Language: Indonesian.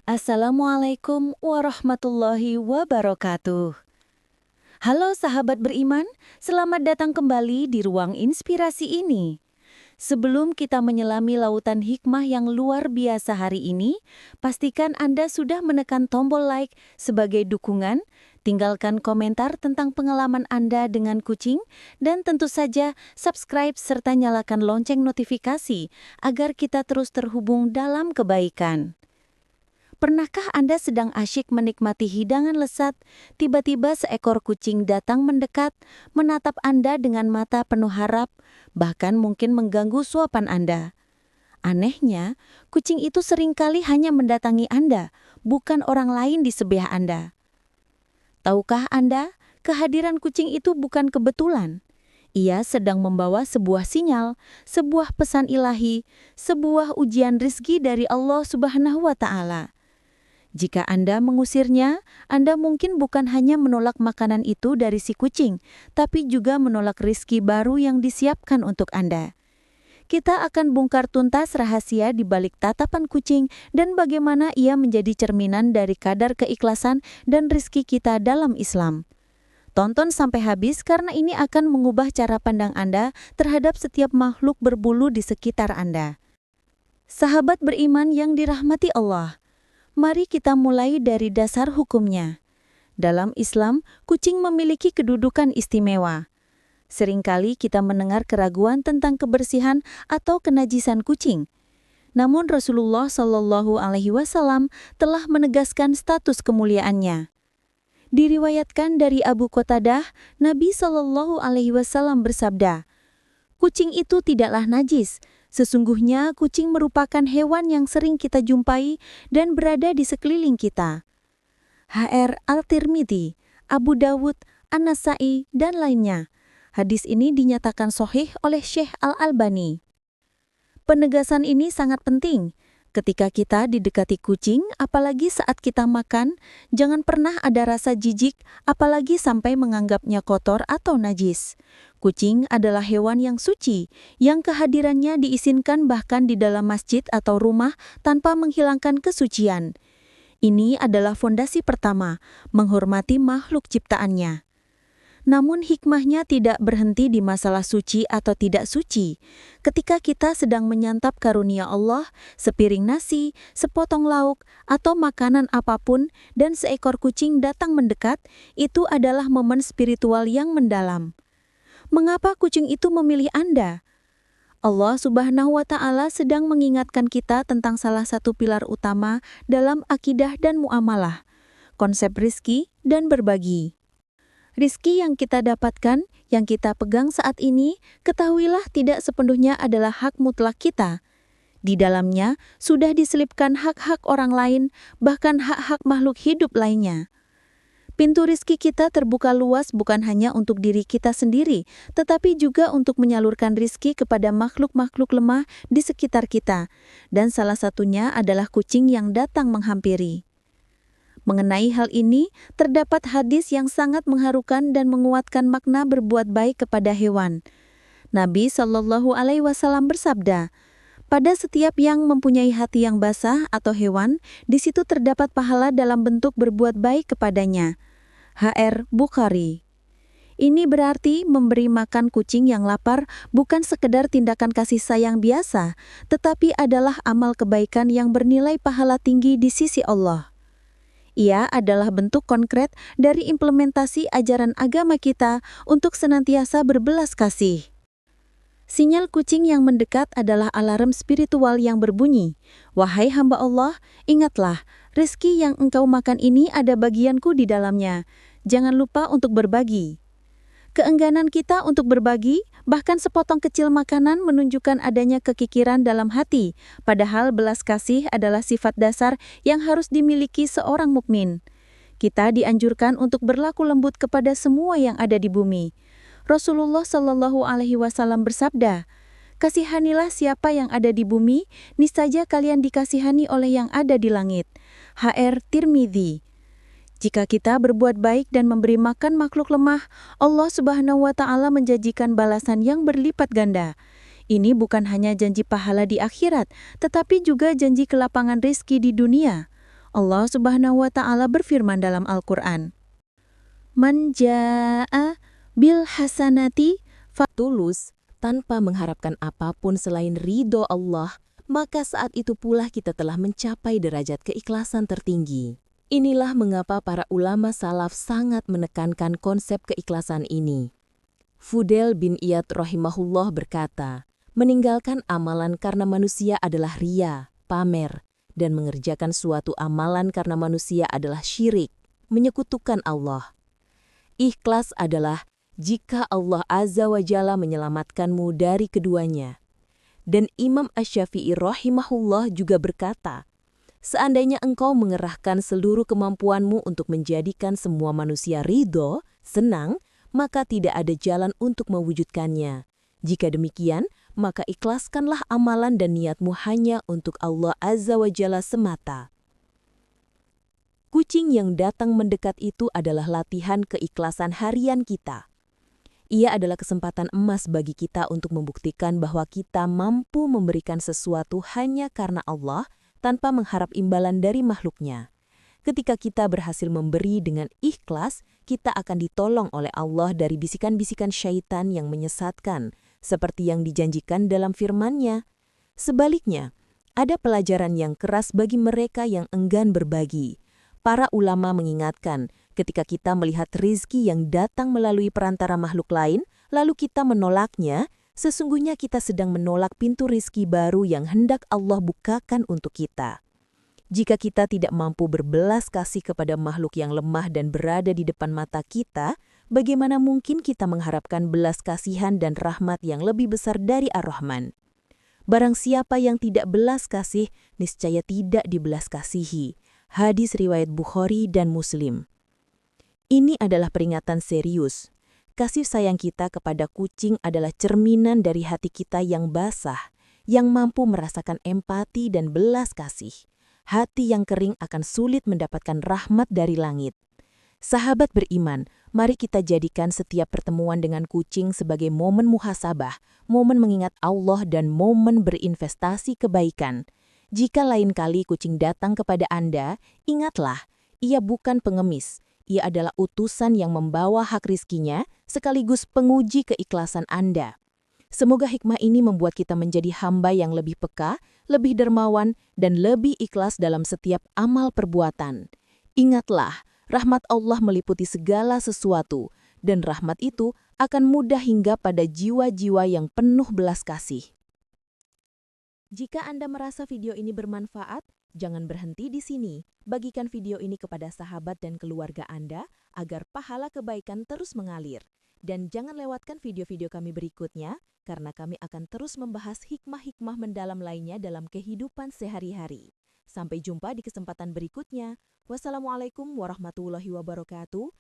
Assalamualaikum warahmatullahi wabarakatuh. Halo sahabat beriman, selamat datang kembali di ruang inspirasi ini. Sebelum kita menyelami lautan hikmah yang luar biasa hari ini, pastikan Anda sudah menekan tombol like sebagai dukungan, tinggalkan komentar tentang pengalaman Anda dengan kucing, dan tentu saja subscribe serta nyalakan lonceng notifikasi agar kita terus terhubung dalam kebaikan. Pernahkah Anda sedang asyik menikmati hidangan lesat, tiba-tiba seekor kucing datang mendekat, menatap Anda dengan mata penuh harap, bahkan mungkin mengganggu suapan Anda? Anehnya, kucing itu seringkali hanya mendatangi Anda, bukan orang lain di sebelah Anda. Tahukah Anda, kehadiran kucing itu bukan kebetulan. Ia sedang membawa sebuah sinyal, sebuah pesan ilahi, sebuah ujian rizki dari Allah Subhanahu wa Ta'ala. Jika Anda mengusirnya, Anda mungkin bukan hanya menolak makanan itu dari si kucing, tapi juga menolak rizki baru yang disiapkan untuk Anda. Kita akan bongkar tuntas rahasia di balik tatapan kucing dan bagaimana ia menjadi cerminan dari kadar keikhlasan dan rizki kita dalam Islam. Tonton sampai habis karena ini akan mengubah cara pandang Anda terhadap setiap makhluk berbulu di sekitar Anda. Sahabat beriman yang dirahmati Allah, mari kita mulai dari dasar hukumnya. Dalam Islam, kucing memiliki kedudukan istimewa. Seringkali kita mendengar keraguan tentang kebersihan atau kenajisan kucing. Namun Rasulullah Shallallahu Alaihi Wasallam telah menegaskan status kemuliaannya. Diriwayatkan dari Abu Qatadah, Nabi Shallallahu Alaihi Wasallam bersabda, "Kucing itu tidaklah najis. Sesungguhnya kucing merupakan hewan yang sering kita jumpai dan berada di sekeliling kita." HR Al-Tirmidzi, Abu Dawud, An-Nasa'i, dan lainnya. Hadis ini dinyatakan sahih oleh Syekh Al-Albani. Penegasan ini sangat penting. Ketika kita didekati kucing, apalagi saat kita makan, jangan pernah ada rasa jijik, apalagi sampai menganggapnya kotor atau najis. Kucing adalah hewan yang suci, yang kehadirannya diizinkan bahkan di dalam masjid atau rumah tanpa menghilangkan kesucian. Ini adalah fondasi pertama, menghormati makhluk ciptaannya. Namun hikmahnya tidak berhenti di masalah suci atau tidak suci. Ketika kita sedang menyantap karunia Allah, sepiring nasi, sepotong lauk, atau makanan apapun, dan seekor kucing datang mendekat, itu adalah momen spiritual yang mendalam. Mengapa kucing itu memilih Anda? Allah Subhanahu wa Ta'ala sedang mengingatkan kita tentang salah satu pilar utama dalam akidah dan muamalah, konsep rizki dan berbagi. Rizki yang kita dapatkan, yang kita pegang saat ini, ketahuilah tidak sepenuhnya adalah hak mutlak kita. Di dalamnya sudah diselipkan hak-hak orang lain, bahkan hak-hak makhluk hidup lainnya. Pintu rizki kita terbuka luas bukan hanya untuk diri kita sendiri, tetapi juga untuk menyalurkan rizki kepada makhluk-makhluk lemah di sekitar kita. Dan salah satunya adalah kucing yang datang menghampiri. Mengenai hal ini, terdapat hadis yang sangat mengharukan dan menguatkan makna berbuat baik kepada hewan. Nabi Shallallahu Alaihi Wasallam bersabda, "Pada setiap yang mempunyai hati yang basah atau hewan, di situ terdapat pahala dalam bentuk berbuat baik kepadanya." HR Bukhari. Ini berarti memberi makan kucing yang lapar bukan sekedar tindakan kasih sayang biasa, tetapi adalah amal kebaikan yang bernilai pahala tinggi di sisi Allah. Ia adalah bentuk konkret dari implementasi ajaran agama kita untuk senantiasa berbelas kasih. Sinyal kucing yang mendekat adalah alarm spiritual yang berbunyi, "Wahai hamba Allah, ingatlah, rezeki yang engkau makan ini ada bagianku di dalamnya. Jangan lupa untuk berbagi." Keengganan kita untuk berbagi, bahkan sepotong kecil makanan menunjukkan adanya kekikiran dalam hati, padahal belas kasih adalah sifat dasar yang harus dimiliki seorang mukmin. Kita dianjurkan untuk berlaku lembut kepada semua yang ada di bumi. Rasulullah Shallallahu Alaihi Wasallam bersabda, "Kasihanilah siapa yang ada di bumi, niscaya kalian dikasihani oleh yang ada di langit." HR Tirmidzi. Jika kita berbuat baik dan memberi makan makhluk lemah, Allah Subhanahu wa Ta'ala menjanjikan balasan yang berlipat ganda. Ini bukan hanya janji pahala di akhirat, tetapi juga janji kelapangan rezeki di dunia. Allah Subhanahu wa Ta'ala berfirman dalam Al-Quran, "Man jaa'a bil hasanati Tulus, tanpa mengharapkan apapun selain ridho Allah, maka saat itu pula kita telah mencapai derajat keikhlasan tertinggi. Inilah mengapa para ulama salaf sangat menekankan konsep keikhlasan ini. Fudail bin Iyad rahimahullah berkata, meninggalkan amalan karena manusia adalah ria, pamer, dan mengerjakan suatu amalan karena manusia adalah syirik, menyekutukan Allah. Ikhlas adalah jika Allah Azza wa Jalla menyelamatkanmu dari keduanya. Dan Imam Asy-Syafi'i rahimahullah juga berkata, seandainya engkau mengerahkan seluruh kemampuanmu untuk menjadikan semua manusia ridho, senang, maka tidak ada jalan untuk mewujudkannya. Jika demikian, maka ikhlaskanlah amalan dan niatmu hanya untuk Allah Azza wa Jalla semata. Kucing yang datang mendekat itu adalah latihan keikhlasan harian kita. Ia adalah kesempatan emas bagi kita untuk membuktikan bahwa kita mampu memberikan sesuatu hanya karena Allah tanpa mengharap imbalan dari makhluknya. Ketika kita berhasil memberi dengan ikhlas, kita akan ditolong oleh Allah dari bisikan-bisikan syaitan yang menyesatkan, seperti yang dijanjikan dalam firman-Nya. Sebaliknya, ada pelajaran yang keras bagi mereka yang enggan berbagi. Para ulama mengingatkan, ketika kita melihat rizki yang datang melalui perantara makhluk lain, lalu kita menolaknya, sesungguhnya kita sedang menolak pintu rizki baru yang hendak Allah bukakan untuk kita. Jika kita tidak mampu berbelas kasih kepada makhluk yang lemah dan berada di depan mata kita, bagaimana mungkin kita mengharapkan belas kasihan dan rahmat yang lebih besar dari Ar-Rahman? Barang siapa yang tidak belas kasih, niscaya tidak dibelas kasihi. Hadis riwayat Bukhari dan Muslim. Ini adalah peringatan serius. Kasih sayang kita kepada kucing adalah cerminan dari hati kita yang basah, yang mampu merasakan empati dan belas kasih. Hati yang kering akan sulit mendapatkan rahmat dari langit. Sahabat beriman, mari kita jadikan setiap pertemuan dengan kucing sebagai momen muhasabah, momen mengingat Allah dan momen berinvestasi kebaikan. Jika lain kali kucing datang kepada Anda, ingatlah, ia bukan pengemis. Ia adalah utusan yang membawa hak rizkinya, sekaligus penguji keikhlasan Anda. Semoga hikmah ini membuat kita menjadi hamba yang lebih peka, lebih dermawan, dan lebih ikhlas dalam setiap amal perbuatan. Ingatlah, rahmat Allah meliputi segala sesuatu, dan rahmat itu akan mudah hingga pada jiwa-jiwa yang penuh belas kasih. Jika Anda merasa video ini bermanfaat, jangan berhenti di sini. Bagikan video ini kepada sahabat dan keluarga Anda agar pahala kebaikan terus mengalir. Dan jangan lewatkan video-video kami berikutnya, karena kami akan terus membahas hikmah-hikmah mendalam lainnya dalam kehidupan sehari-hari. Sampai jumpa di kesempatan berikutnya. Wassalamualaikum warahmatullahi wabarakatuh.